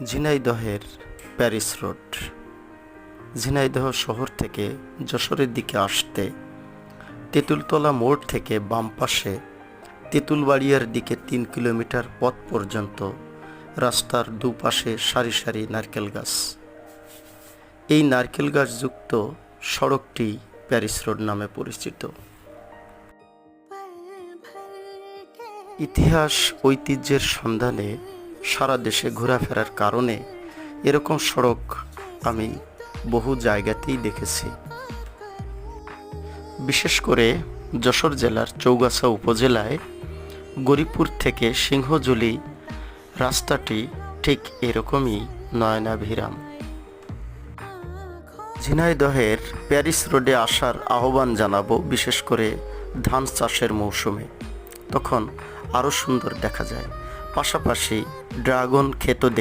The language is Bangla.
ঝিনাইদহের প্যারিস রোড। ঝিনাইদহ শহর থেকে যশোরের দিকে আসতে তেঁতুলতলা মোড় থেকে বাম পাশে তেঁতুলবাড়িয়ার দিকে ৩ কিলোমিটার পথ পর্যন্ত রাস্তার দুপাশে সারি সারি নারকেল গাছ। এই নারকেল গাছযুক্ত সড়কটি প্যারিস রোড নামে পরিচিত। ইতিহাস ঐতিহ্যের সন্ধানে সারা দেশে ঘোরাফেরার কারণে এরকম সড়ক আমি বহু জায়গাতেই দেখেছি। বিশেষ করে যশোর জেলার চৌগাছা উপজেলায় গরিপুর থেকে সিংহজুলি রাস্তাটি ঠিক এরকমই নয়নাভিরাম। ঝিনাইদহের প্যারিস রোডে আসার আহ্বান জানাবো, বিশেষ করে ধান চাষের মৌসুমে, তখন আরও সুন্দর দেখা যায়। পাশাপাশি ড্রাগন ক্ষেতও